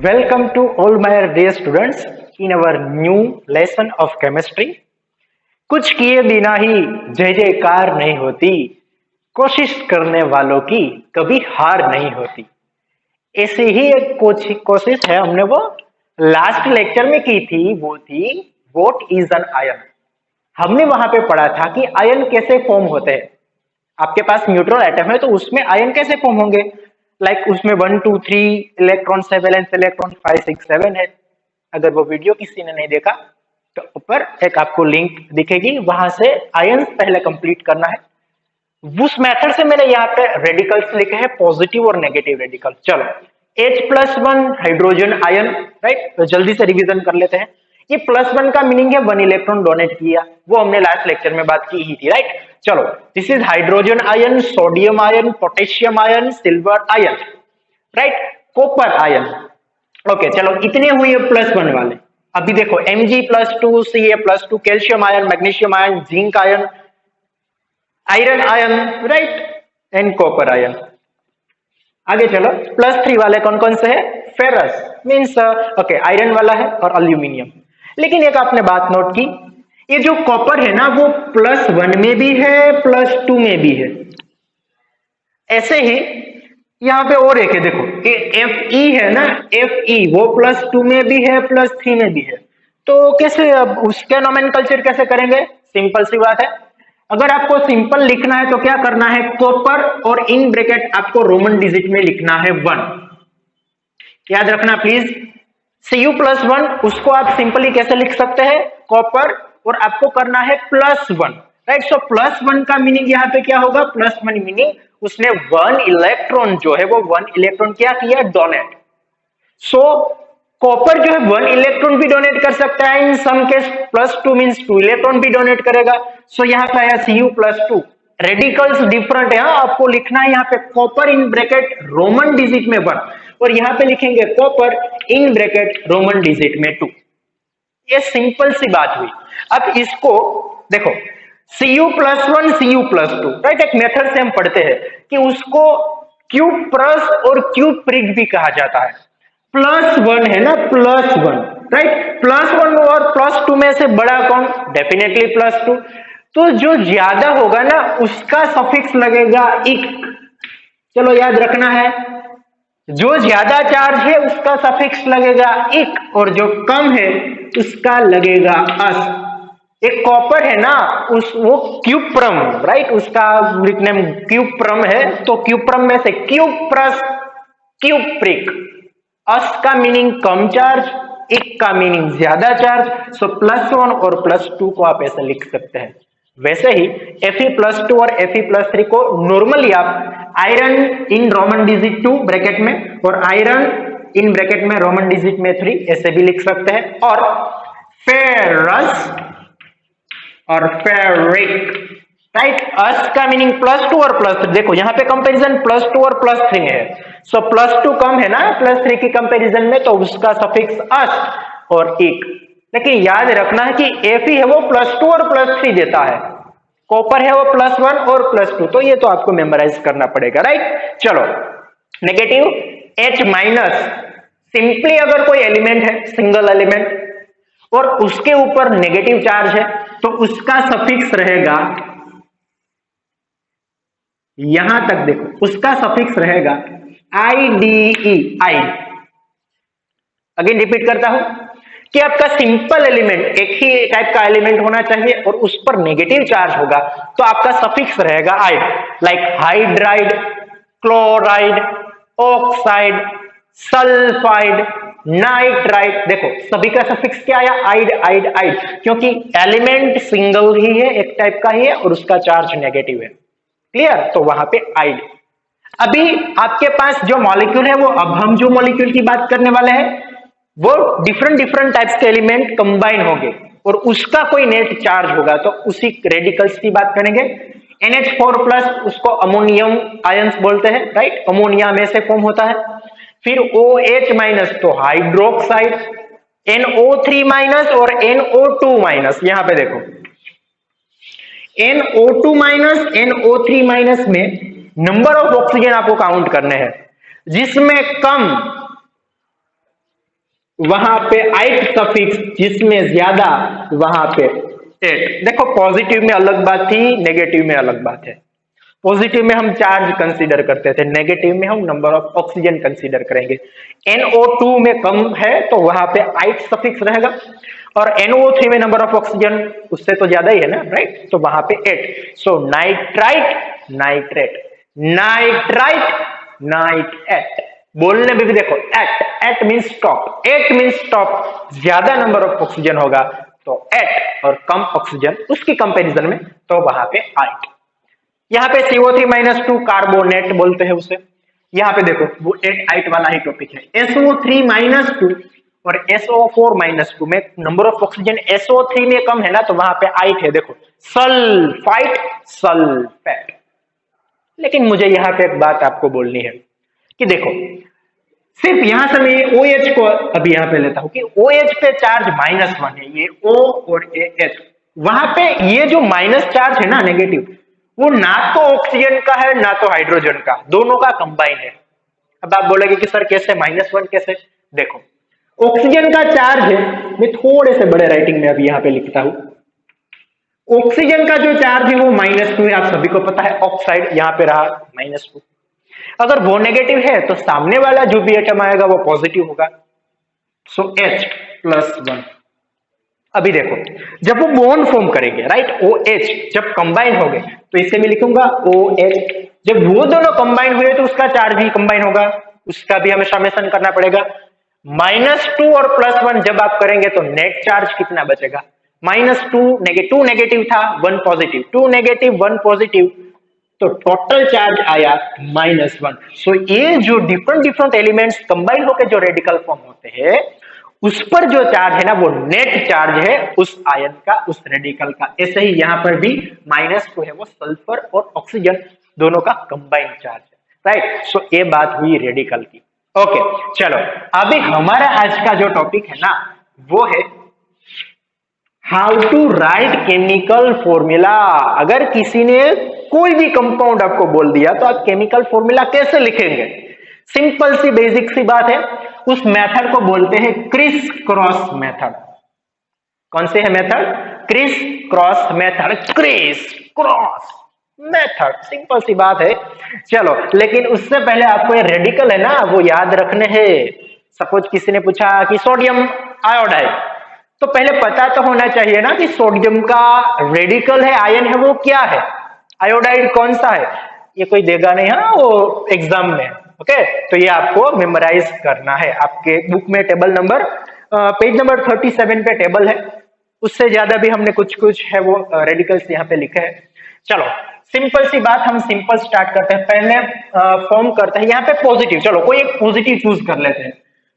Welcome to all my dear students in our new lesson of chemistry. कुछ किए बिना ही जय जयकार नहीं होती, कोशिश करने वालों की कभी हार नहीं होती। ऐसी ही एक कोशिश है, हमने वो लास्ट लेक्चर में की थी। वो थी व्हाट इज एन आयन। हमने वहां पे पढ़ा था कि आयन कैसे फॉर्म होते हैं। आपके पास न्यूट्रल एटम है तो उसमें आयन कैसे फॉर्म होंगे। लाइक उसमें 1 2 3 इलेक्ट्रॉन से वैलेंस इलेक्ट्रॉन 5 6 7 है। अगर वो वीडियो किसी ने नहीं देखा तो ऊपर एक आपको लिंक दिखेगी, वहां से आयन पहले कंप्लीट करना है। उस मेथड से मैंने यहाँ पे रेडिकल्स लिखे हैं, पॉजिटिव और नेगेटिव रेडिकल। चलो H+1 हाइड्रोजन आयन, राइट। तो जल्दी से रिवीजन कर लेते हैं। ये +1 का मीनिंग है 1 इलेक्ट्रॉन डोनेट किया, वो हमने लास्ट लेक्चर में बात की ही थी, राइट। चलो this is hydrogen ion, sodium ion, potassium ion, silver ion, right, copper ion. Okay चलो इतने हुए +1 वाले। अभी देखो Mg+2, Ca+2, calcium ion, magnesium ion, zinc ion, iron ion, right, and copper ion. आगे चलो +3 वाले कौन कौन से है। फेरस मीन्स ओके आयरन वाला है और एल्यूमिनियम। लेकिन एक आपने बात नोट की, ये जो कॉपर है ना वो +1 में भी है, +2 में भी है। ऐसे ही यहां पे और एक है, देखो Fe है ना, Fe वो +2 में भी है, +3 में भी है। तो कैसे अब उसके नोमेनक्लेचर कैसे करेंगे। सिंपल सी बात है, अगर आपको सिंपल लिखना है तो क्या करना है, कॉपर और इन ब्रैकेट आपको रोमन डिजिट में लिखना है 1। याद रखना प्लीज, Cu+1 उसको आप सिंपली कैसे लिख सकते हैं, कॉपर और आपको करना है +1, राइट। सो +1 का मीनिंग यहाँ पे क्या होगा, +1 मीनिंग उसने 1 इलेक्ट्रॉन जो है वो 1 इलेक्ट्रॉन क्या किया, डोनेट। सो कॉपर जो है 1 इलेक्ट्रॉन भी डोनेट कर सकता है, इन सम केस +2 मींस 2 इलेक्ट्रॉन भी डोनेट करेगा। सो यहाँ पे आया Cu+2। रेडिकल्स डिफरेंट है, आपको लिखना है यहाँ पे copper in bracket Roman digit में 1 और यहाँ पे लिखेंगे copper in bracket Roman digit में 2। ये सिंपल सी बात हुई। अब इसको देखो Cu+1 Cu+2, राइट। एक मेथड से हम पढ़ते हैं कि उसको क्यूब प्लस और क्यूब प्रिग भी कहा जाता है। +1 है ना, +1, राइट। +1 और +2 में से बड़ा कौन, डेफिनेटली +2। तो जो ज्यादा होगा ना उसका सफिक्स लगेगा इक। चलो याद रखना है, जो ज्यादा चार्ज है उसका सफिक्स लगेगा इक और जो कम है उसका लगेगा अस। एक कॉपर है ना, वो क्यूप्रम, राइट, उसका निकनेम क्यूप्रम है। तो क्यूप्रम में से क्यूब प्लस क्यूब प्रिक। अस का मीनिंग कम चार्ज, इक का मीनिंग ज्यादा चार्ज। सो +1 और +2 को आप ऐसे लिख सकते हैं। वैसे ही Fe+2 और Fe+3 को नॉर्मली आप iron in Roman digit 2 bracket में और आयरन इन ब्रैकेट में रोमन डिजिट में 3 ऐसे भी लिख सकते हैं। और फेरस और फेरिक, राइट। अस का मीनिंग +2 और +3। देखो यहाँ पे कंपैरिजन +2 और +3 है। सो +2 कम है ना +3 की कंपैरिजन में, तो उसका सफिक्स अस और इक। लेकिन याद रखना है कि Fe है वो +2 और +3 देता है, कॉपर है वो +1 और +2। तो ये तो आपको मेमोराइज करना पड़ेगा, राइट। चलो नेगेटिव H-, सिंपली अगर कोई एलिमेंट है सिंगल एलिमेंट और उसके ऊपर नेगेटिव चार्ज है तो उसका सफिक्स रहेगा, यहां तक देखो, उसका सफिक्स रहेगा IDE, आई। अगेन रिपीट करता हूं कि आपका सिंपल एलिमेंट एक ही टाइप का एलिमेंट होना चाहिए और उस पर नेगेटिव चार्ज होगा तो आपका सफिक्स रहेगा ide. Like hydride, chloride, oxide, sulphide, nitride. देखो सभी का सफिक्स क्या आया, आइड आइड आइड, क्योंकि एलिमेंट सिंगल ही है, एक टाइप का ही है और उसका चार्ज नेगेटिव है। क्लियर, तो वहां पे आइड। अभी आपके पास जो मॉलिक्यूल है वो, अब हम जो मॉलिक्यूल की बात करने वाले हैं वो डिफरेंट टाइप्स के एलिमेंट कंबाइन होंगे और उसका कोई नेट चार्ज होगा, तो उसी रेडिकल्स की बात करेंगे। NH4+, उसको अमोनियम आयंस बोलते हैं, राइट, अमोनिया में से फॉर्म होता है। फिर OH-, तो हाइड्रोक्साइड, NO3- और NO2-। यहां पे देखो NO2-, NO3- में नंबर ऑफ ऑक्सीजन आपको काउंट करने हैं, जिसमें कम वहां पे आइट सफिक्स जिसमें ज्यादा वहां पे एट। देखो पॉजिटिव में अलग बात थी, नेगेटिव में अलग बात है। पॉजिटिव में हम चार्ज कंसीडर करते थे, नेगेटिव में हम नंबर ऑफ ऑक्सीजन कंसीडर करेंगे। NO2 में कम है तो वहां पे आइट सफिक्स रहेगा, और NO3 में नंबर ऑफ ऑक्सीजन उससे तो ज्यादा ही है ना, राइट, तो वहां पे ate. So nitrite, nitrate, nitrite, nitrate. बोलने में भी देखो ate, ate means stop, ate means stop, ज्यादा नंबर ऑफ ऑक्सीजन होगा तो एट, और कम ऑक्सीजन उसकी कंपैरिजन में तो वहां पे आइट। यहाँ पे CO3-2 कार्बोनेट बोलते हैं उसे। यहाँ पे देखो वो एट आइट वाला ही टॉपिक है। SO3-2 और SO4-2 में नंबर ऑफ ऑक्सीजन SO3 में कम है ना, तो वहां पे आइट है। देखो सल्फाइट, सल्फेट। लेकिन मुझे यहाँ पे एक बात आपको बोलनी है कि देखो सिर्फ यहां से मैं OH को अभी यहां पे लेता हूं कि OH पे चार्ज -1 है, ये O और AH। वहां पे ये जो माइनस चार्ज है ना, नेगेटिव, वो ना तो ऑक्सीजन का है ना तो हाइड्रोजन का, दोनों का कंबाइन है। अब आप बोलेंगे कि सर कैसे -1 कैसे? देखो ऑक्सीजन का चार्ज है, मैं थोड़े से बड़े राइटिंग में अभी यहां पे लिखता हूं। ऑक्सीजन का जो चार्ज है वो -2 है, आप सभी को पता है। ऑक्साइड यहां पे रहा -2। अगर वो नेगेटिव है तो सामने वाला जो भी एटम आएगा वो पॉजिटिव होगा। सो H+1। अभी देखो जब वो बॉन्ड फॉर्म करेंगे, राइट, OH जब कंबाइन हो गए तो इसे मैं लिखूंगा OH। जब वो दोनों कंबाइन हुए तो उसका चार्ज भी कंबाइन होगा, उसका भी हमें समेशन करना पड़ेगा। -2 और +1 जब आप करेंगे तो नेट चार्ज कितना बचेगा? -2 नेगेटिव था, 1 पॉजिटिव, 2 नेगेटिव 1 पॉजिटिव, तो टोटल चार्ज आया -1। सो ये जो डिफरेंट डिफरेंट एलिमेंट्स कंबाइन होकर जो रेडिकल फॉर्म होते हैं उस पर जो चार्ज है ना वो नेट चार्ज है उस आयन का, उस रेडिकल का। ऐसे ही यहां पर भी -2 है, वो सल्फर और ऑक्सीजन दोनों का कंबाइंड चार्ज है, राइट। सो ये बात हुई रेडिकल की। ओके चलो अभी हमारा आज का जो टॉपिक है ना वो है how to write chemical formula. अगर किसी ने कोई भी कंपाउंड आपको बोल दिया तो आप केमिकल फॉर्मूला कैसे लिखेंगे? सिंपल सी बेसिक सी बात है, उस मेथड को बोलते हैं क्रिस क्रॉस मेथड। कौन से है method? Criss cross method, criss cross method, simple सी बात है। चलो लेकिन उससे पहले आपको ये रेडिकल है ना वो याद रखने हैं। सपोज किसी ने पूछा कि सोडियम आयोडाइड, तो पहले पता तो होना चाहिए ना कि सोडियम का रेडिकल है, आयन है, वो क्या है, आयोडाइड कौन सा है। ये कोई देगा नहीं है वो एग्जाम में, ओके। तो ये आपको मेमोराइज करना है। आपके बुक में टेबल नंबर पेज नंबर 37 पे टेबल है, उससे ज्यादा भी हमने कुछ कुछ है वो रेडिकल्स यहाँ पे लिखे हैं। चलो सिंपल सी बात, हम सिंपल स्टार्ट करते हैं। पहले फॉर्म करते हैं यहाँ पे पॉजिटिव। चलो कोई एक पॉजिटिव चूज कर लेते हैं,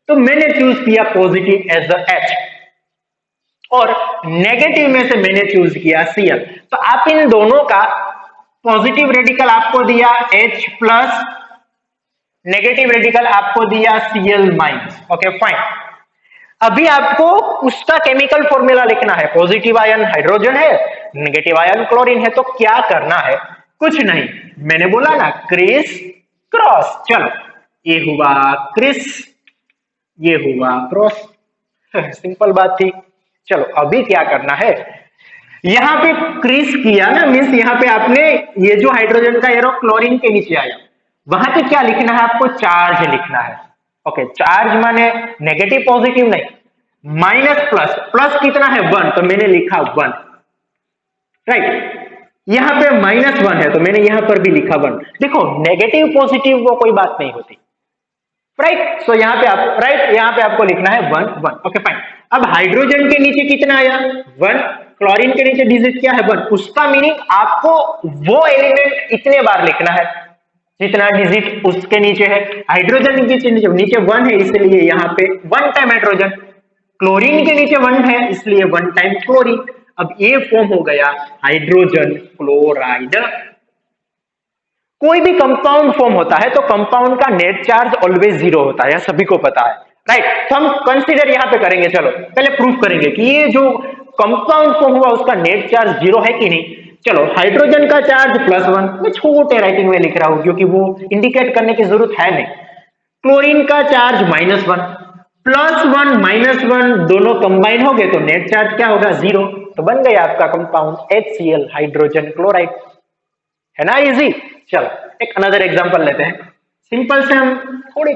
तो मैंने चूज किया पॉजिटिव एज द H, और नेगेटिव में से मैंने चूज किया Cl। तो आप इन दोनों का पॉजिटिव रेडिकल आपको दिया H+, नेगेटिव रेडिकल आपको दिया Cl-। Okay fine. अभी आपको उसका केमिकल फॉर्मूला लिखना है। पॉजिटिव आयन हाइड्रोजन है, नेगेटिव आयन क्लोरीन है, तो क्या करना है? कुछ नहीं, मैंने बोला ना क्रिस क्रॉस। चलो ये हुआ क्रिस, ये हुआ क्रॉस, सिंपल बात थी। चलो अभी क्या करना है, यहां पे क्रिस किया ना, मीन्स यहां पे आपने ये जो हाइड्रोजन का एरो क्लोरीन के नीचे आया, वहां पे क्या लिखना है आपको? चार्ज लिखना है। ओके चार्ज माने नेगेटिव पॉजिटिव नहीं, माइनस प्लस, प्लस कितना है 1, तो मैंने लिखा 1, राइट। यहां पे -1 है तो मैंने यहां पर भी लिखा 1। देखो नेगेटिव पॉजिटिव वो कोई बात नहीं होती, राइट। सो यहाँ पे आप राइट, यहाँ पे आपको लिखना है 1 1। Okay fine. अब हाइड्रोजन के नीचे कितना आया? 1। क्लोरीन के नीचे डिजिट क्या है? 1। उसका मीनिंग आपको वो एलिमेंट इतने बार लिखना है जितना डिजिट उसके नीचे है। हाइड्रोजन के नीचे 1 है इसलिए यहाँ पे 1 टाइम हाइड्रोजन, क्लोरीन के नीचे 1 है इसलिए 1 टाइम क्लोरीन। अब ये फॉर्म हो गया हाइड्रोजन क्लोराइड। कोई भी कंपाउंड फॉर्म होता है तो कंपाउंड का नेट चार्ज ऑलवेज 0 होता है, सभी को पता है, राइट। तो हम कंसीडर यहां पे करेंगे, चलो पहले प्रूफ करेंगे कि ये जो कंपाउंड फॉर्म हुआ उसका नेट चार्ज 0 है कि नहीं। चलो हाइड्रोजन का चार्ज +1, मैं छोटे राइटिंग में लिख रहा हूं क्योंकि वो इंडिकेट करने की जरूरत है नहीं। क्लोरीन का चार्ज -1, +1 -1 दोनों कंबाइन हो गए तो नेट चार्ज क्या होगा? 0। तो बन गया आपका कंपाउंड HCl, हाइड्रोजन क्लोराइड। है ना इजी? चलो एक अनदर एग्जांपल लेते हैं। सिंपल से हम थोड़े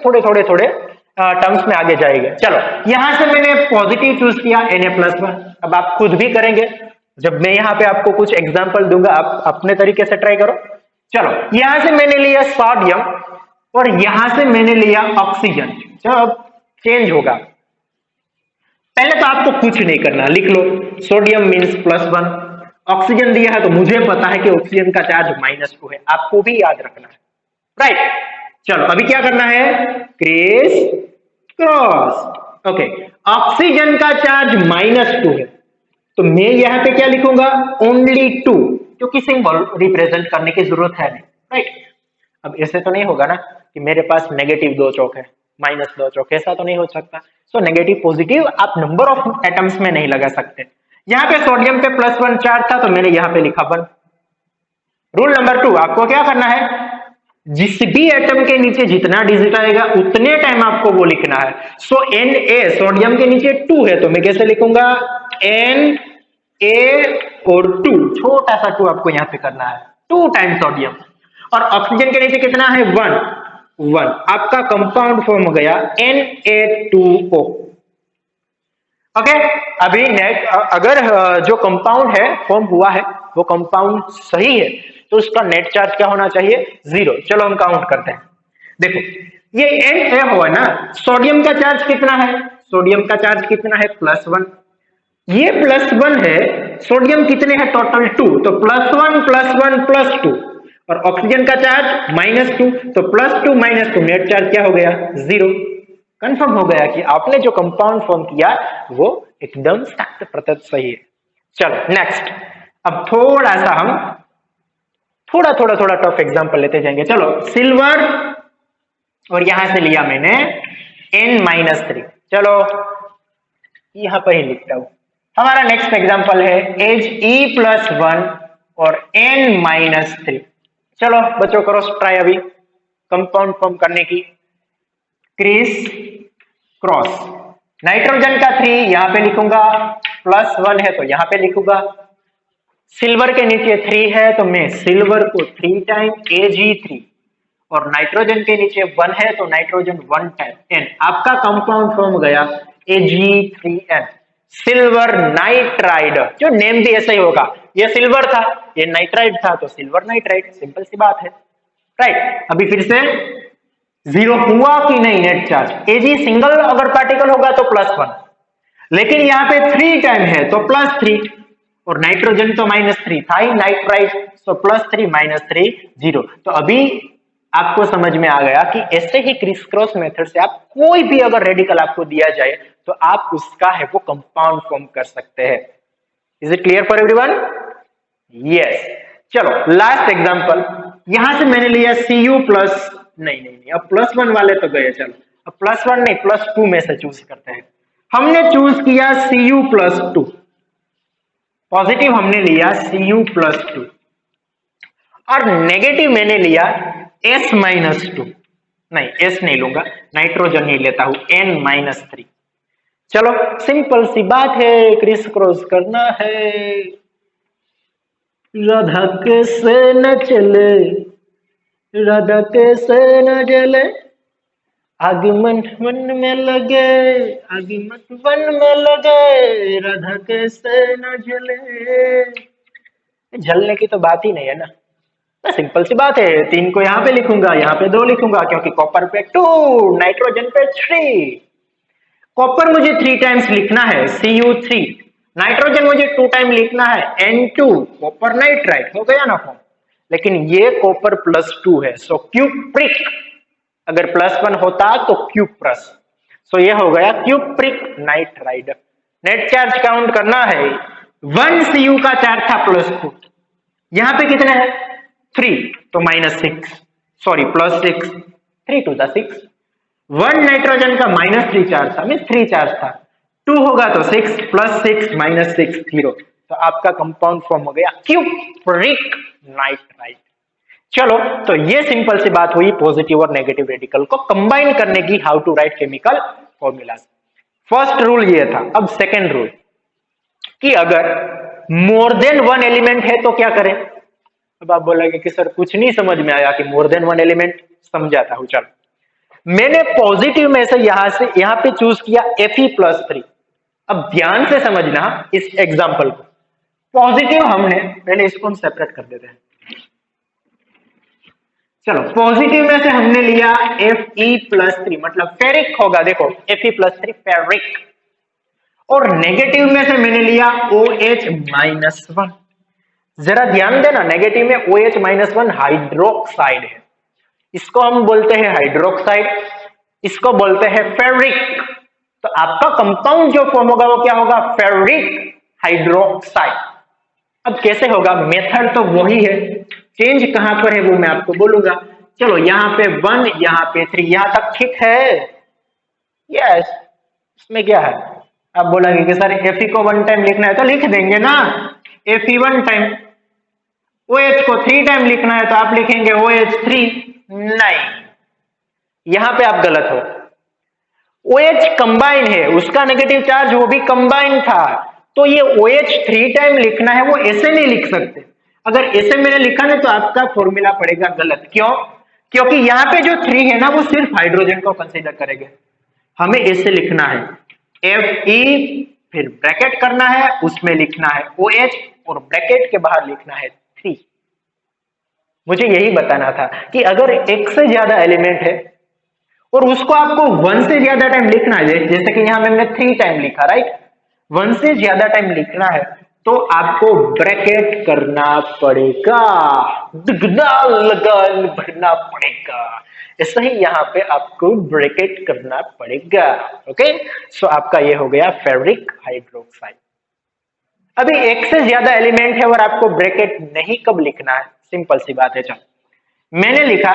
टर्म्स में आगे जाएंगे। चलो यहां से मैंने पॉजिटिव चूज किया Na+1। अब आप खुद भी करेंगे। जब मैं यहाँ पे आपको कुछ एग्जांपल दूंगा आप अपने तरीके से ट्राई करो। चलो यहां से मैंने लिया सोडियम और यहां से मैंने लिया ऑक्सीजन। जब चेंज होगा पहले तो आपको कुछ नहीं करना, लिख लो सोडियम मीन्स +1, ऑक्सीजन दिया है तो मुझे पता है कि ऑक्सीजन का चार्ज -2 है, आपको भी याद रखना है, राइट। चलो अभी क्या करना है? Criss cross. ओके, ऑक्सीजन का चार्ज -2 है तो मैं यहां पे क्या लिखूंगा? ओनली 2, क्योंकि सिंबल रिप्रेजेंट करने की जरूरत है नहीं, राइट। अब ऐसे तो नहीं होगा ना कि मेरे पास नेगेटिव 2 चौक है, -2 चौक, ऐसा तो नहीं हो सकता। सो नेगेटिव पॉजिटिव आप नंबर ऑफ एटम्स में नहीं लगा सकते। यहाँ पे सोडियम पे +1 चार्ज था तो मैंने यहाँ पे लिखा 1। रूल नंबर 2, आपको क्या करना है? जिस भी एटम के नीचे जितना डिजिट आएगा उतने टाइम आपको वो लिखना है। सो Na सोडियम के नीचे 2 है तो मैं कैसे लिखूंगा? Na और 2, छोटा सा 2 आपको यहाँ पे करना है, 2 टाइम सोडियम। और ऑक्सीजन के नीचे कितना है? 1। आपका कंपाउंड फॉर्म हो गया Na2O। ओके, अभी अगर जो कंपाउंड है फॉर्म हुआ है वो कंपाउंड सही है तो उसका नेट चार्ज क्या होना चाहिए? 0। चलो हम काउंट करते हैं। देखो ये Na हुआ ना, सोडियम का चार्ज कितना है? सोडियम का चार्ज कितना है? +1। ये +1 है, सोडियम कितने हैं टोटल? 2, तो +1 +1 +2। और ऑक्सीजन का चार्ज -2, तो +2 -2 नेट चार्ज क्या हो गया? 0। कंफर्म हो गया कि आपने जो कंपाउंड फॉर्म किया वो एकदम 100% सही है। चलो नेक्स्ट, अब थोड़ा सा हम थोड़ा टफ एग्जांपल लेते जाएंगे। चलो सिल्वर और यहां से लिया मैंने N-3। चलो यहां पर ही लिखता हूं। हमारा नेक्स्ट एग्जांपल है He+1 और N-3। चलो बच्चों करो ट्राई अभी कंपाउंड फॉर्म करने की। क्रिस क्रॉस, नाइट्रोजन का 3 यहां पे लिखूंगा, +1 है तो यहां पे लिखूंगा। सिल्वर के नीचे 3 है तो मैं सिल्वर को 3 टाइम Ag3, और नाइट्रोजन के नीचे 1 है तो नाइट्रोजन 1 टाइम N। आपका कंपाउंड फॉर्म गया Ag3N, सिल्वर नाइट्राइड। जो नेम भी ऐसा ही होगा, ये सिल्वर था ये नाइट्राइड था तो सिल्वर नाइट्राइड, सिंपल सी बात है, राइट। अभी फिर से 0 हुआ कि नहीं नेट चार्ज? Ag सिंगल अगर पार्टिकल होगा तो +1, लेकिन यहाँ पे 3 टाइम है तो +3, और नाइट्रोजन तो -3 था ही नाइट्राइड, सो +3 -3 0। तो अभी आपको समझ में आ गया कि ऐसे ही क्रिस क्रॉस मेथड से आप कोई भी अगर रेडिकल आपको दिया जाए तो आप उसका है वो कंपाउंड फॉर्म कर सकते हैं। Is it clear for everyone? Yes. चलो लास्ट एग्जांपल, यहां से मैंने लिया Cu+, नहीं अब +1 वाले तो गए, चलो अब +1 नहीं +2 में से चूज करते हैं। हमने चूज किया Cu+2, पॉजिटिव हमने लिया Cu+2 और नेगेटिव मैंने लिया S-2। नहीं S नहीं लूंगा, नाइट्रोजन ही लेता हूं, N-3। चलो सिंपल सी बात है, क्रिस क्रॉस करना है। राधा कैसे न चले, राधा कैसे न जले, आग मन में लगे, आग मन में लगे, राधा कैसे न जले। जलने की तो बात ही नहीं है ना, सिंपल सी बात है। 3 को यहाँ पे लिखूंगा, यहाँ पे 2 लिखूंगा, क्योंकि कॉपर पे 2, नाइट्रोजन पे 3। कॉपर मुझे 3 टाइम्स लिखना है Cu3, नाइट्रोजन मुझे 2 टाइम लिखना है N2, कॉपर नाइट्राइड हो गया ना फॉर्म। लेकिन ये कॉपर +2 है, सो क्यूप्रिक, अगर +1 होता तो क्यूप्रस, सो ये हो गया cupric nitride. Net charge count करना है, 1 Cu का चार्ज था +2, यहां पे कितना है 3 तो -6, सॉरी +6, 3 to the 6। 1 नाइट्रोजन का -3 चार्ज था, मीन 3 चार्ज था, 2 होगा तो 6 +6 -6 0। तो आपका कंपाउंड फॉर्म हो गया क्यूप्रिक नाइट्राइड। चलो तो ये सिंपल सी बात हुई पॉजिटिव और नेगेटिव रेडिकल को कंबाइन करने की, how to write chemical formulas. First rule ये था। अब सेकेंड रूल कि अगर मोर देन वन एलिमेंट है तो क्या करें। अब आप बोलेंगे कि सर कुछ नहीं समझ में आया कि मोर देन वन एलिमेंट, समझाता हूं चलो। मैंने पॉजिटिव में से यहां पे चूज किया Fe+3। अब ध्यान से समझना इस एग्जाम्पल को। पॉजिटिव हमने पहले इसको हम सेपरेट कर देते हैं। चलो पॉजिटिव में से हमने लिया Fe+3 मतलब फेरिक होगा, देखो Fe+3 फेरिक। और नेगेटिव में से मैंने लिया OH-1। जरा ध्यान देना, नेगेटिव में OH-1 हाइड्रोक्साइड है, इसको हम बोलते हैं हाइड्रोक्साइड, इसको बोलते हैं फेरिक। तो आपका कंपाउंड जो फॉर्म होगा वो क्या होगा, फेरिक हाइड्रोक्साइड। अब कैसे होगा, मेथड तो वही है, चेंज कहां पर है वो मैं आपको बोलूंगा। चलो यहाँ पे 1, यहाँ पे 3, यहां तक ठीक है। यस, इसमें क्या है, आप बोलेंगे कि सर Fe को 1 टाइम लिखना है तो लिख देंगे ना, Fe 1 टाइम। OH को 3 टाइम लिखना है तो आप लिखेंगे OH3। नहीं, यहां पे आप गलत हो। OH कंबाइन है, उसका नेगेटिव चार्ज वो भी कंबाइन था, तो ये OH 3 टाइम लिखना है वो ऐसे नहीं लिख सकते। अगर ऐसे मैंने लिखा ना तो आपका फॉर्मूला पड़ेगा गलत। क्यों, क्योंकि यहाँ पे जो 3 है ना वो सिर्फ हाइड्रोजन को कंसीडर करेंगे। हमें ऐसे लिखना है Fe, फिर ब्रैकेट करना है, उसमें लिखना है OH और ब्रैकेट के बाहर लिखना है 3। मुझे यही बताना था कि अगर एक से ज्यादा एलिमेंट है और उसको आपको 1 से ज्यादा टाइम लिखना है, जैसे कि यहां मैंने 3 टाइम लिखा, राइट, 1 से ज्यादा टाइम लिखना है तो आपको ब्रैकेट करना पड़ेगा, दुगना लगान भरना पड़ेगा। ऐसा ही यहां पे आपको ब्रैकेट करना पड़ेगा। ओके, सो आपका ये हो गया फेरिक हाइड्रोक्साइड। अभी एक से ज्यादा एलिमेंट है और आपको ब्रैकेट नहीं कब लिखना है, सिंपल सी बात है। चलो मैंने लिखा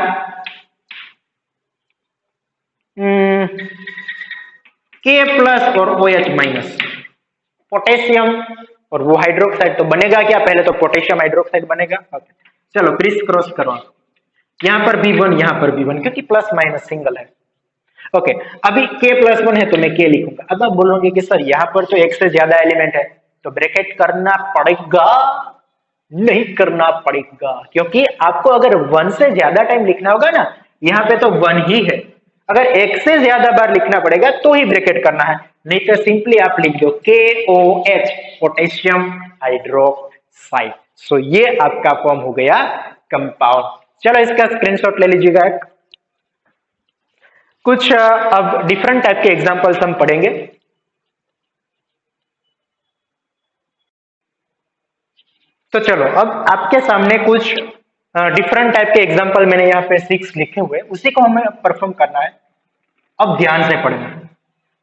K+ और OH-, पोटेशियम और वो हाइड्रोक्साइड तो बनेगा क्या, पहले तो पोटेशियम हाइड्रोक्साइड बनेगा। ओके, चलो क्रिस क्रॉस करो, यहां पर भी 1, यहां पर भी 1, क्योंकि प्लस माइनस सिंगल है। ओके, अभी K+1 है तो मैं K लिखूंगा। अब आप बोलोगे कि सर यहां पर तो एक से ज्यादा एलिमेंट है तो ब्रैकेट करना पड़ेगा, नहीं करना पड़ेगा, क्योंकि आपको अगर 1 से ज्यादा टाइम लिखना होगा ना, यहाँ पे तो 1 ही है, अगर एक से ज्यादा बार लिखना पड़ेगा तो ही ब्रैकेट करना है, नहीं तो सिंपली आप लिख दो KOH, पोटेशियम हाइड्रोक्साइड। सो ये आपका फॉर्म हो गया कंपाउंड। चलो इसका स्क्रीनशॉट ले लीजिएगा एक। कुछ अब डिफरेंट टाइप के एग्जांपल्स हम पढ़ेंगे। तो चलो अब आपके सामने कुछ डिफरेंट टाइप के एग्जांपल मैंने यहाँ पे 6 लिखे हुए, उसी को हमें परफॉर्म करना है। अब ध्यान से पढ़ना,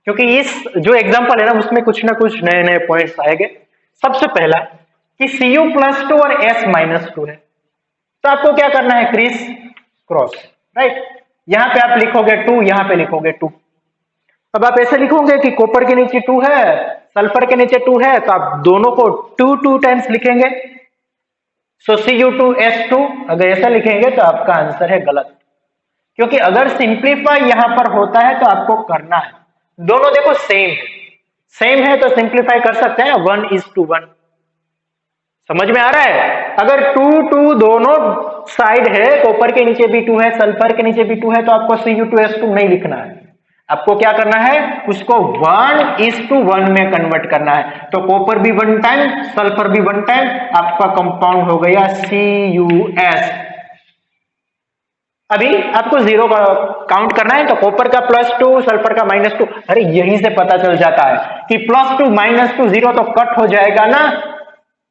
क्योंकि इस जो एग्जांपल है ना उसमें कुछ ना कुछ नए नए पॉइंट्स आएंगे। सबसे पहला कि Cu+2 और S-2 है, तो आपको क्या करना है, क्रिस क्रॉस, राइट। यहां पे आप लिखोगे 2, यहां पे लिखोगे 2। अब आप ऐसे लिखोगे कि कॉपर के नीचे 2 है, सल्फर के नीचे 2 है, तो आप दोनों को 2 टाइम्स लिखेंगे। सो Cu2S2, अगर ऐसा लिखेंगे तो आपका आंसर है गलत, क्योंकि अगर सिंप्लीफाई यहां पर होता है तो आपको करना है, दोनों देखो सेम है, सेम है तो सिंप्लीफाई कर सकते हैं, 1:1। समझ में आ रहा है, अगर 2 दोनों साइड है, कॉपर के नीचे भी 2 है, सल्फर के नीचे भी 2 है, तो आपको Cu2S2 नहीं लिखना है, आपको क्या करना है, उसको 1:1 में कन्वर्ट करना है। तो कॉपर भी 1 टाइम, सल्फर भी 1 टाइम, आपका कंपाउंड हो गया Cus। अभी आपको 0 का काउंट करना है, तो कॉपर का +2, सल्फर का -2। अरे यहीं से पता चल जाता है कि +2 -2 0 तो कट हो जाएगा ना,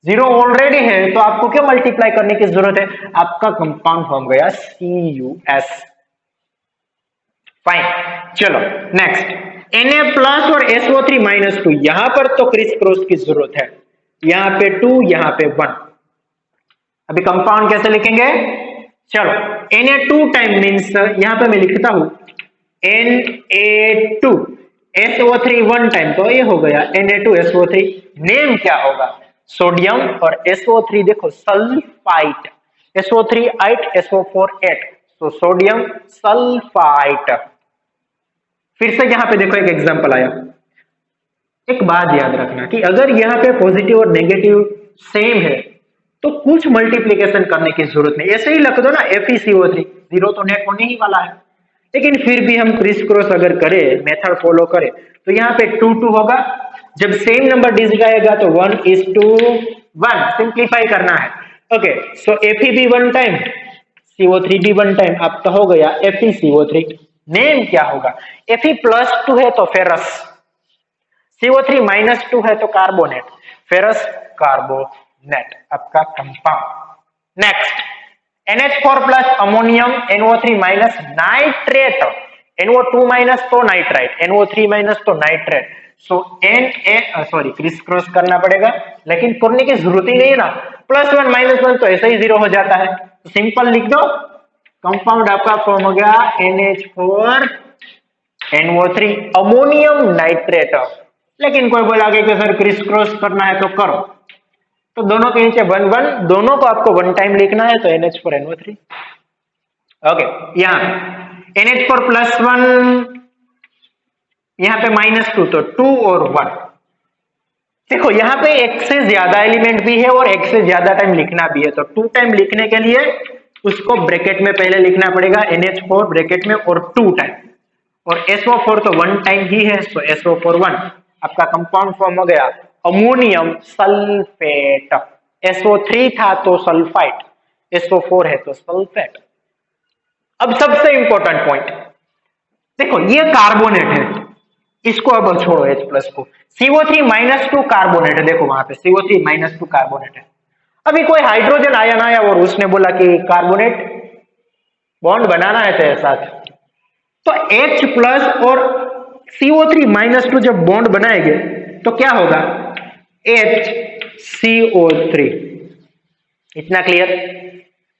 0 ऑलरेडी है, तो आपको क्यों मल्टीप्लाई करने की जरूरत है, आपका कंपाउंड हो गया Cus। फाइन, चलो नेक्स्ट, Na+ और SO3-2, यहां पर तो क्रिस क्रॉस की जरूरत है, यहां पे 2, यहां पे 1। अभी कंपाउंड कैसे लिखेंगे, चलो Na2 टाइम मीन्स यहां पे मैं लिखता हूं Na2, SO3 1 टाइम, तो ये हो गया Na2SO3। नेम क्या होगा, सोडियम, और SO3 देखो सल्फाइट, SO3 8, SO4 8, तो सोडियम सल्फाइट। फिर से यहां पे देखो एक एग्जांपल आया, एक बात याद रखना कि अगर यहाँ पे पॉजिटिव और नेगेटिव सेम है तो कुछ मल्टीप्लीकेशन करने की जरूरत नहीं, ऐसे ही लिख दो ना FeCO3, जीरो तो नेट होने ही वाला है। लेकिन फिर भी हम क्रिस क्रॉस अगर करें, मेथड फॉलो करें, तो यहाँ पे 2 होगा। जब सेम नंबर डिजिट आएगा तो 1:1 सिंप्लीफाई करना है। ओके, सो Fe भी 1 टाइम, CO3 भी 1 टाइम, आपका हो गया FeCO3। नेम क्या होगा? Fe+2 है तो फेरस, CO3-2 है तो कार्बोनेट, फेरस कार्बोनेट आपका compound. Next, NH4+ ammonium, NO3- nitrate, NO2- तो नाइट्राइट, NO3- तो नाइट्रेट। सो क्रिस क्रॉस करना पड़ेगा, लेकिन करने की जरूरत ही नहीं ना, +1 -1 तो ऐसे ही 0 हो जाता है, तो सिंपल लिख दो। कंपाउंड आपका फॉर्म हो गया NH4 NO3 अमोनियम नाइट्रेट। लेकिन कोई बोला कि सर क्रिस क्रॉस करना है तो करो, तो दोनों के नीचे 1 दोनों को आपको 1 टाइम लिखना है, तो NH4 NO3। ओके, यहाँ NH4+1, यहाँ पे -2 तो 2 और 1। देखो यहाँ पे एक से ज्यादा एलिमेंट भी है और एक से ज्यादा टाइम लिखना भी है, तो 2 टाइम लिखने के लिए उसको ब्रैकेट में पहले लिखना पड़ेगा NH4 ब्रैकेट में और 2 टाइम, और SO4 तो 1 टाइम ही है, तो SO4 1 आपका कंपाउंड फॉर्म हो गया अमोनियम सल्फेट। SO3 था तो सल्फाइट, SO4 है तो सल्फेट। अब सबसे इंपॉर्टेंट पॉइंट देखो, ये कार्बोनेट है, इसको अब छोड़ो H+ को, CO3- कार्बोनेट है, देखो वहां पे CO3- कार्बोनेट है। अभी कोई हाइड्रोजन आयन आया और उसने बोला कि कार्बोनेट बॉन्ड बनाना है तेरे साथ, तो H+ और CO3- जब बॉन्ड बनाएंगे तो क्या होगा? HCO3। इतना क्लियर?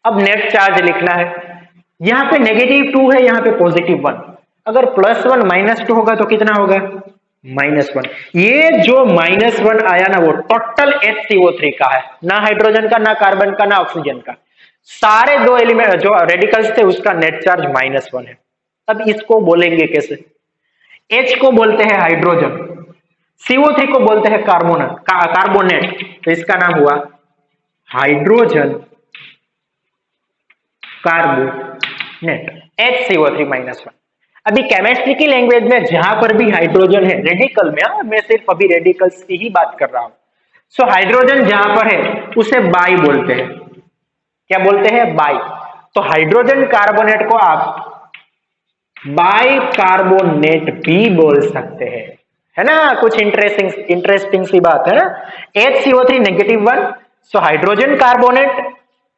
अब नेट चार्ज लिखना है, यहां पे -2 है, यहां पे +1। अगर +1 -2 होगा तो कितना होगा? -1। ये जो -1 आया ना, वो टोटल HCO3 का है, ना हाइड्रोजन का, ना कार्बन का, ना ऑक्सीजन का। सारे दो एलिमेंट जो रेडिकल्स थे उसका नेट चार्ज -1 है। अब इसको बोलेंगे कैसे? H को बोलते हैं हाइड्रोजन, CO3 को बोलते हैं कार्बोनेट, तो इसका नाम हुआ हाइड्रोजन कार्बोनेट, HCO3-1। अभी केमिस्ट्री की लैंग्वेज में जहां पर भी हाइड्रोजन है रेडिकल में, मैं सिर्फ अभी रेडिकल्स की ही बात कर रहा हूं, सो हाइड्रोजन जहां पर है उसे बाई बोलते हैं। क्या बोलते हैं? बाई। तो हाइड्रोजन कार्बोनेट को आप बाई कार्बोनेट भी बोल सकते हैं, है ना? कुछ इंटरेस्टिंग सी बात है ना। HCO3 -1, सो हाइड्रोजन कार्बोनेट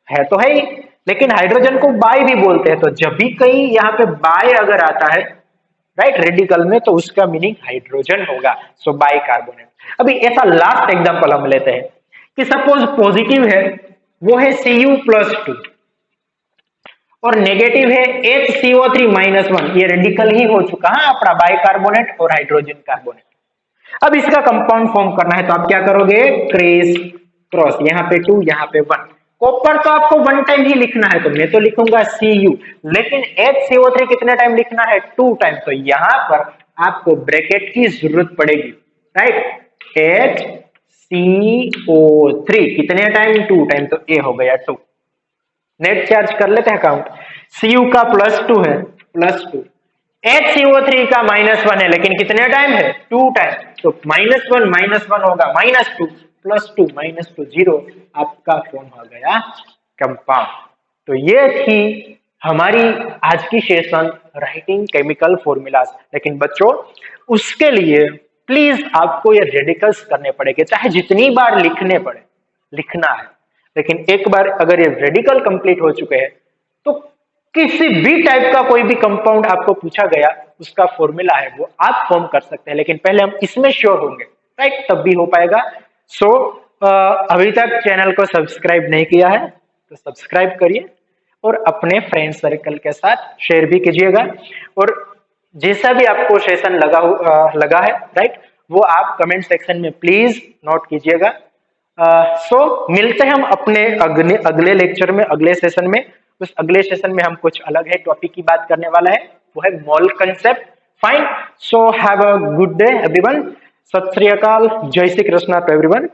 है तो है ही, लेकिन हाइड्रोजन को बाई भी बोलते हैं, तो जब भी कहीं यहाँ पे बाई अगर आता है राइट रेडिकल में, तो उसका मीनिंग हाइड्रोजन होगा, सो बाई कार्बोनेट। अभी ऐसा लास्ट एग्जांपल हम लेते हैं कि सपोज पॉजिटिव है वो है Cu+2 और नेगेटिव है HCO3-1, ये रेडिकल ही हो चुका है अपना बाई कार्बोनेट और हाइड्रोजन कार्बोनेट। अब इसका कंपाउंड फॉर्म करना है तो आप क्या करोगे? क्रिस क्रॉस, यहाँ पे 2 यहाँ पे 1। कॉपर तो आपको 1 टाइम ही लिखना है, तो मैं तो लिखूंगा Cu, लेकिन HCO3 कितने टाइम लिखना है? 2 टाइम, तो यहां पर आपको ब्रैकेट की जरूरत पड़ेगी, राइट? HCO3 कितने टाइम? 2 टाइम, तो ए हो गया 2। नेट चार्ज कर लेते हैं काउंट, Cu का +2 है, +2, HCO3 का -1 है, लेकिन कितने टाइम है? 2 टाइम, तो -1 होगा -2, +2 -2 0, आपका फॉर्म हो गया कंपाउंड। तो ये थी हमारी आज की सेशन राइटिंग केमिकल फॉर्मूलाज। लेकिन बच्चों उसके लिए प्लीज आपको ये रेडिकल्स करने पड़ेंगे, चाहे जितनी बार लिखने पड़े, लिखना है। लेकिन एक बार अगर ये रेडिकल कंप्लीट हो चुके हैं तो किसी भी टाइप का कोई भी कंपाउंड आपको पूछा गया उसका फॉर्मूला है वो आप फॉर्म कर सकते हैं, लेकिन पहले हम इसमें श्योर होंगे, राइट? तब भी हो पाएगा। सो अभी तक चैनल को सब्सक्राइब नहीं किया है तो सब्सक्राइब करिए और अपने फ्रेंड सर्कल के साथ शेयर भी कीजिएगा, और जैसा भी आपको सेशन लगा है राइट, वो आप कमेंट सेक्शन में प्लीज नोट कीजिएगा। सो मिलते हैं हम अपने अगले लेक्चर में, अगले सेशन में। उस अगले सेशन में हम कुछ अलग है टॉपिक की बात करने वाला है, वो है मोल concept. Fine, so have a good day everyone. सत श्री अकाल, जय श्री कृष्णा टू एवरीवन।